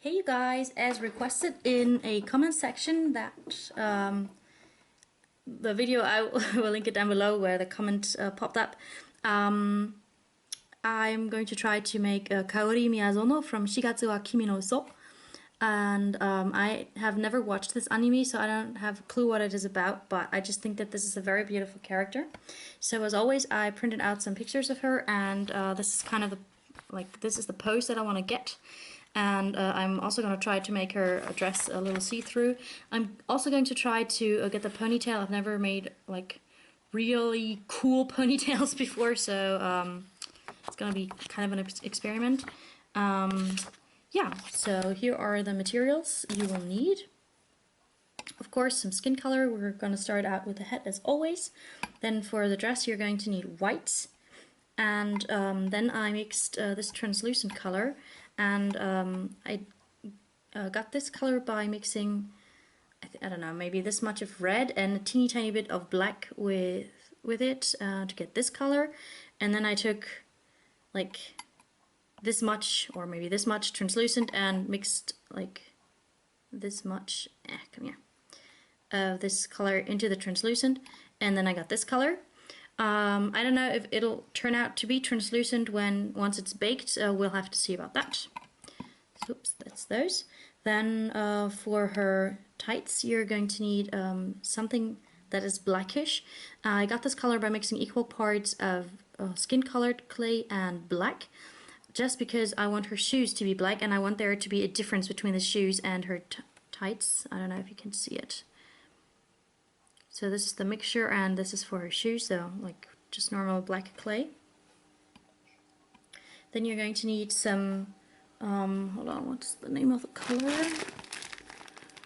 Hey you guys, as requested in a comment section that the video, I will link it down below where the comment popped up. I'm going to try to make Kaori Miyazono from Shigatsu wa Kimi no Uso. And I have never watched this anime, so I don't have a clue what it is about, but I just think that this is a very beautiful character. So as always, I printed out some pictures of her, and this is kind of this is the pose that I want to get. And I'm also going to try to make her dress a little see-through. I'm also going to try to get the ponytail. I've never made like really cool ponytails before, so it's going to be kind of an experiment. Yeah, so here are the materials you will need. Of course, some skin color. We're going to start out with the head as always. Then for the dress, you're going to need white. And then I mixed this translucent color, and I got this color by mixing, I don't know, maybe this much of red and a teeny tiny bit of black with it to get this color. And then I took like this much, or maybe this much translucent, and mixed like this much, come here, this color into the translucent, and then I got this color. I don't know if it'll turn out to be translucent once it's baked. We'll have to see about that. So, oops, that's those. Then for her tights, you're going to need something that is blackish. I got this color by mixing equal parts of skin-colored clay and black, just because I want her shoes to be black, and I want there to be a difference between the shoes and her tights. I don't know if you can see it. So this is the mixture, and this is for her shoes, so like just normal black clay. Then you're going to need some, hold on, what's the name of the color?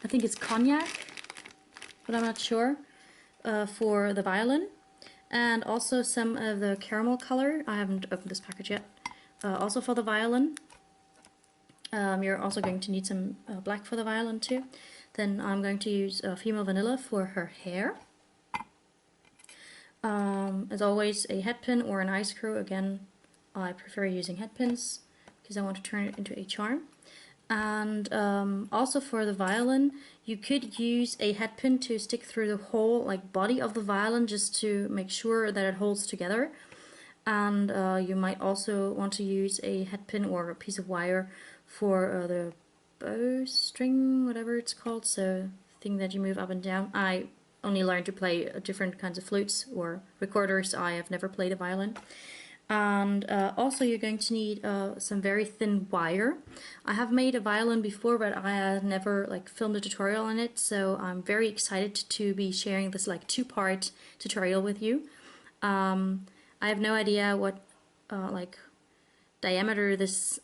I think it's cognac, but I'm not sure, for the violin. And also some of the caramel color. I haven't opened this package yet. Also for the violin. You're also going to need some black for the violin too. Then I'm going to use female vanilla for her hair. As always, a head pin or an ice screw. Again, I prefer using head pins because I want to turn it into a charm. And also for the violin, you could use a head pin to stick through the whole body of the violin, just to make sure that it holds together. And you might also want to use a head pin or a piece of wire for the bowstring, whatever it's called, so the thing that you move up and down. I only learned to play different kinds of flutes or recorders. I have never played a violin. And also you're going to need some very thin wire. I have made a violin before, but I have never filmed a tutorial on it, so I'm very excited to be sharing this two-part tutorial with you. I have no idea what diameter this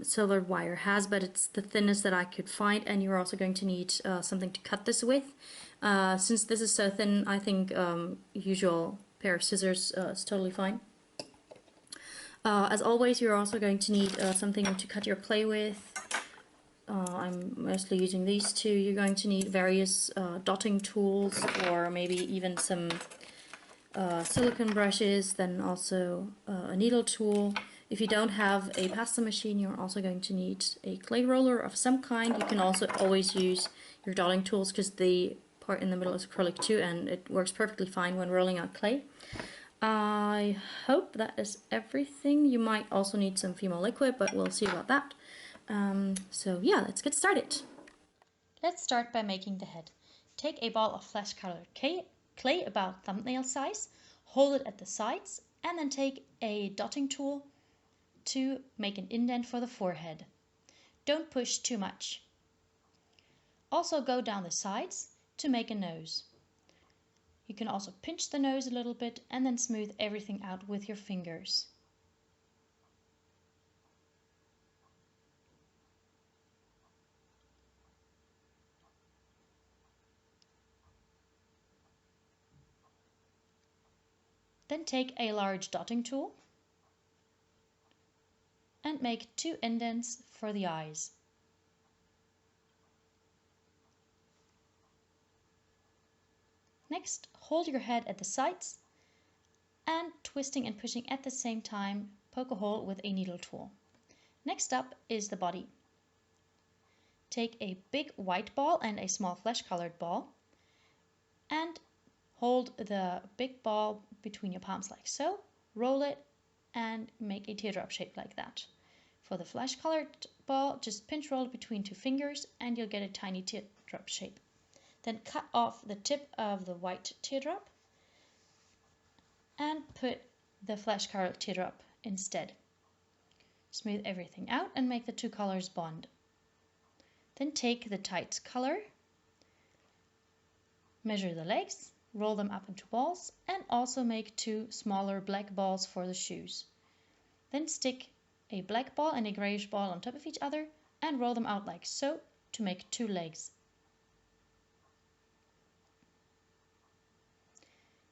silver wire has, but it's the thinnest that I could find, and you're also going to need something to cut this with. Since this is so thin, I think usual pair of scissors is totally fine. As always, you're also going to need something to cut your clay with. I'm mostly using these two. You're going to need various dotting tools, or maybe even some silicone brushes, then also a needle tool. If you don't have a pasta machine, you're also going to need a clay roller of some kind. You can also always use your dotting tools, because the part in the middle is acrylic too, and it works perfectly fine when rolling out clay. I hope that is everything. You might also need some female liquid, but we'll see about that. So yeah, let's get started. Let's start by making the head. Take a ball of flesh-colored clay about thumbnail size, hold it at the sides, and then take a dotting tool to make an indent for the forehead. Don't push too much. Also go down the sides to make a nose. You can also pinch the nose a little bit and then smooth everything out with your fingers. Then take a large dotting tool and make 2 indents for the eyes. Next, hold your head at the sides and, twisting and pushing at the same time, poke a hole with a needle tool. Next up is the body. take a big white ball and a small flesh-colored ball and hold the big ball between your palms like so, roll it and make a teardrop shape like that. For the flesh-colored ball, just pinch roll it between two fingers and you'll get a tiny teardrop shape. Then cut off the tip of the white teardrop and put the flesh-colored teardrop instead. Smooth everything out and make the two colors bond. Then take the tights color, measure the legs, roll them up into balls, and also make two smaller black balls for the shoes. Then stick a black ball and a grayish ball on top of each other and roll them out like so to make two legs.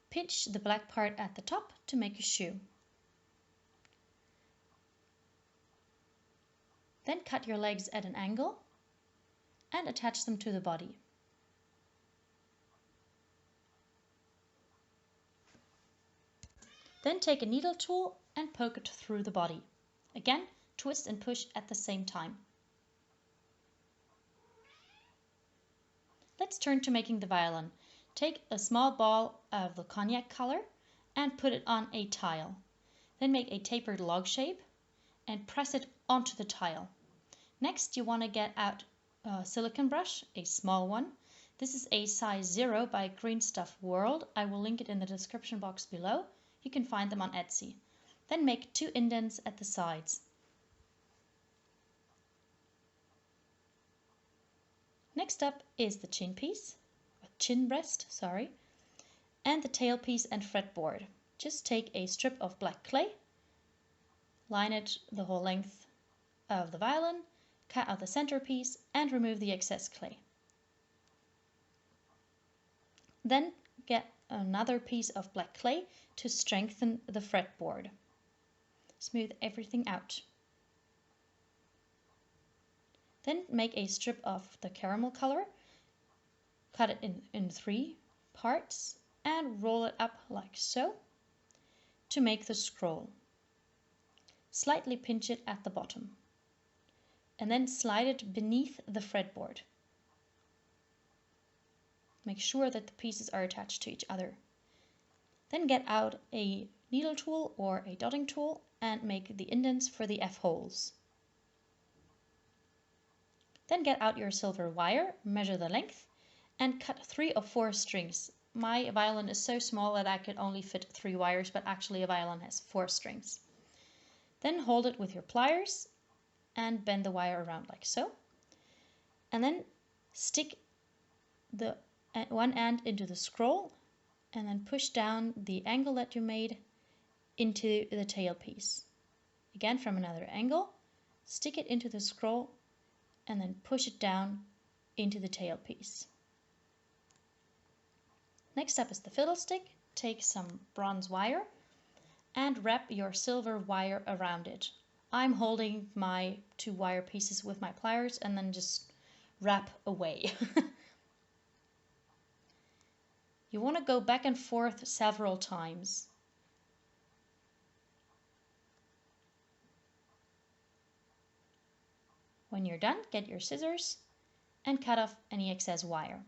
Pinch the black part at the top to make a shoe. Then cut your legs at an angle and attach them to the body. Then take a needle tool and poke it through the body. Again, twist and push at the same time. Let's turn to making the violin. Take a small ball of the cognac color and put it on a tile. Then make a tapered log shape and press it onto the tile. Next, you want to get out a silicone brush, a small one. This is a size 0 by Green Stuff World. I will link it in the description box below. You can find them on Etsy. Then make 2 indents at the sides. Next up is the chin breast, and the tail piece and fretboard. Just take a strip of black clay, line it the whole length of the violin, cut out the centerpiece and remove the excess clay. Then get another piece of black clay to strengthen the fretboard. Smooth everything out. Then make a strip of the caramel color, cut it in 3 parts and roll it up like so to make the scroll. Slightly pinch it at the bottom and then slide it beneath the fretboard. Make sure that the pieces are attached to each other. Then get out a needle tool or a dotting tool and make the indents for the F-holes. Then get out your silver wire, measure the length, and cut 3 or 4 strings. My violin is so small that I could only fit 3 wires, but actually a violin has 4 strings. Then hold it with your pliers and bend the wire around like so. And then stick the one end into the scroll and then push down the angle that you made into the tail piece. Again from another angle, stick it into the scroll and then push it down into the tail piece. Next up is the fiddlestick. Take some bronze wire and wrap your silver wire around it. I'm holding my 2 wire pieces with my pliers and then just wrap away. You want to go back and forth several times. When you're done, get your scissors and cut off any excess wire.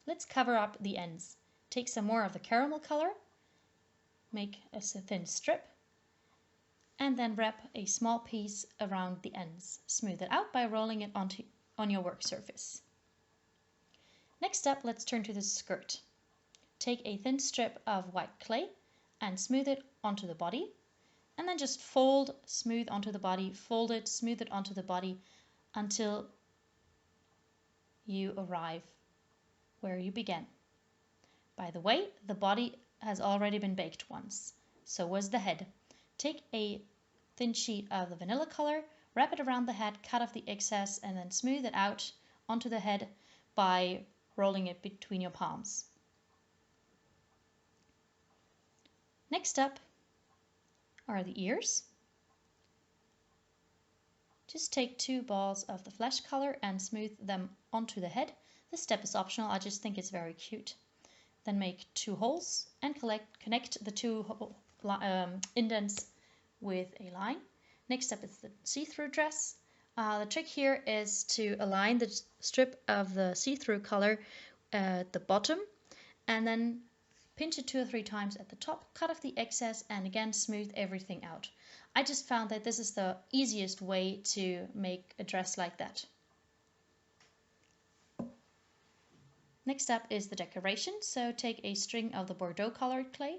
Let's cover up the ends. Take some more of the caramel color, make a thin strip, and then wrap a small piece around the ends. Smooth it out by rolling it on your work surface. Next up, let's turn to the skirt. Take a thin strip of white clay and smooth it onto the body, and then just fold, smooth onto the body, fold it, smooth it onto the body until you arrive where you began. By the way, the body has already been baked once, so was the head. Take a thin sheet of the vanilla color, wrap it around the head, cut off the excess, and then smooth it out onto the head by rolling it between your palms. Next up are the ears. Just take 2 balls of the flesh color and smooth them onto the head. This step is optional, I just think it's very cute. Then make 2 holes and connect the 2 indents with a line. Next up is the see-through dress. The trick here is to align the strip of the see-through color at the bottom and then pinch it 2 or 3 times at the top, cut off the excess, and again smooth everything out. I just found that this is the easiest way to make a dress like that. Next up is the decoration. So take a string of the Bordeaux colored clay,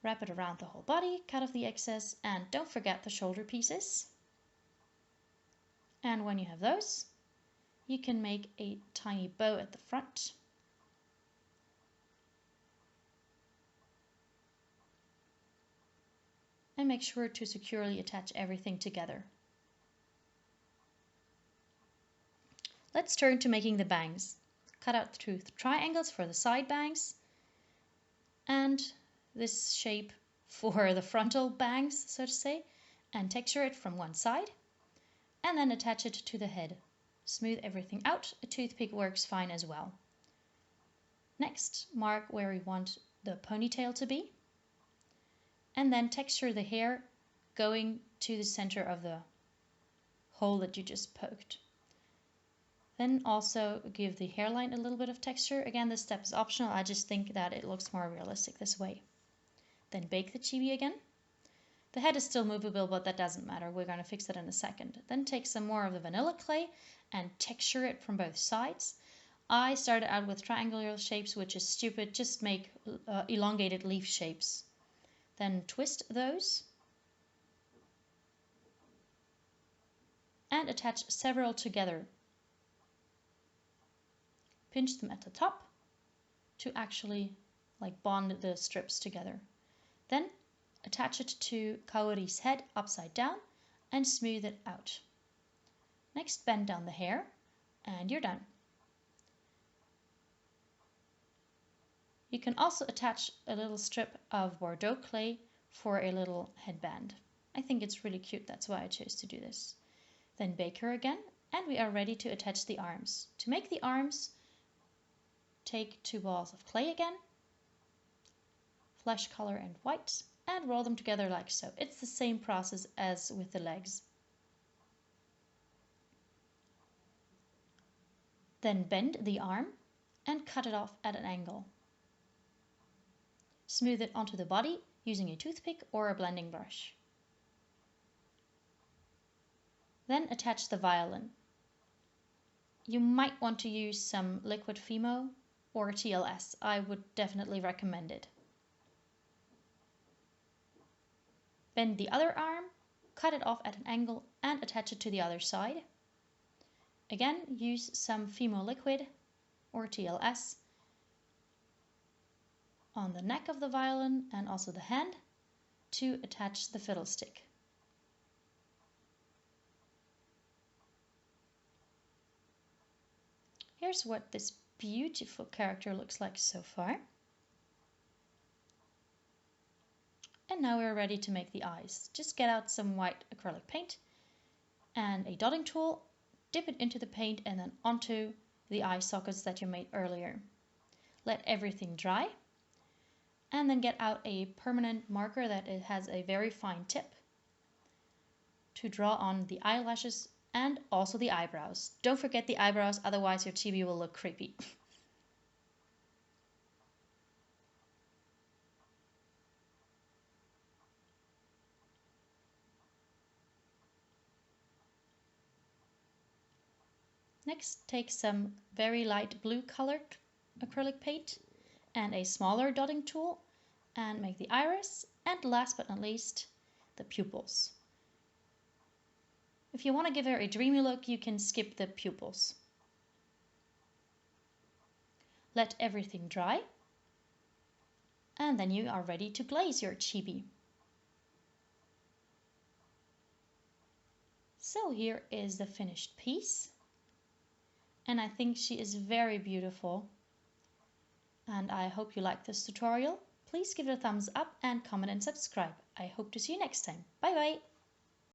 wrap it around the whole body, cut off the excess, and don't forget the shoulder pieces. And when you have those, you can make a tiny bow at the front. And make sure to securely attach everything together. Let's turn to making the bangs. Cut out 2 triangles for the side bangs and this shape for the frontal bangs, so to say, and texture it from one side and then attach it to the head. Smooth everything out. A toothpick works fine as well. Next, mark where we want the ponytail to be and then texture the hair going to the center of the hole that you just poked. Then also give the hairline a little bit of texture. Again, this step is optional. I just think that it looks more realistic this way. Then bake the chibi again. The head is still movable, but that doesn't matter. We're going to fix that in a second. Then take some more of the vanilla clay and texture it from both sides. I started out with triangular shapes, which is stupid. Just make elongated leaf shapes. Then twist those and attach several together. Pinch them at the top to actually bond the strips together. Then attach it to Kaori's head upside down and smooth it out. Next, bend down the hair and you're done. You can also attach a little strip of Bordeaux clay for a little headband. I think it's really cute, that's why I chose to do this. Then bake her again and we are ready to attach the arms. To make the arms, take 2 balls of clay again, flesh color and white, and roll them together like so. It's the same process as with the legs. Then bend the arm and cut it off at an angle. Smooth it onto the body using a toothpick or a blending brush. Then attach the violin. You might want to use some liquid Fimo or TLS. I would definitely recommend it. Bend the other arm, cut it off at an angle and attach it to the other side. Again, use some Fimo liquid or TLS on the neck of the violin and also the hand to attach the fiddle stick. Here's what this beautiful character looks like so far. And now we're ready to make the eyes. Just get out some white acrylic paint and a dotting tool, dip it into the paint and then onto the eye sockets that you made earlier. Let everything dry and then get out a permanent marker that it has a very fine tip to draw on the eyelashes and also the eyebrows. Don't forget the eyebrows, otherwise your chibi will look creepy. Next, take some very light blue colored acrylic paint and a smaller dotting tool and make the iris, and last but not least, the pupils. If you want to give her a dreamy look, you can skip the pupils. Let everything dry, and then you are ready to glaze your chibi. So here is the finished piece, and I think she is very beautiful, and I hope you like this tutorial. Please give it a thumbs up and comment and subscribe. I hope to see you next time. Bye bye!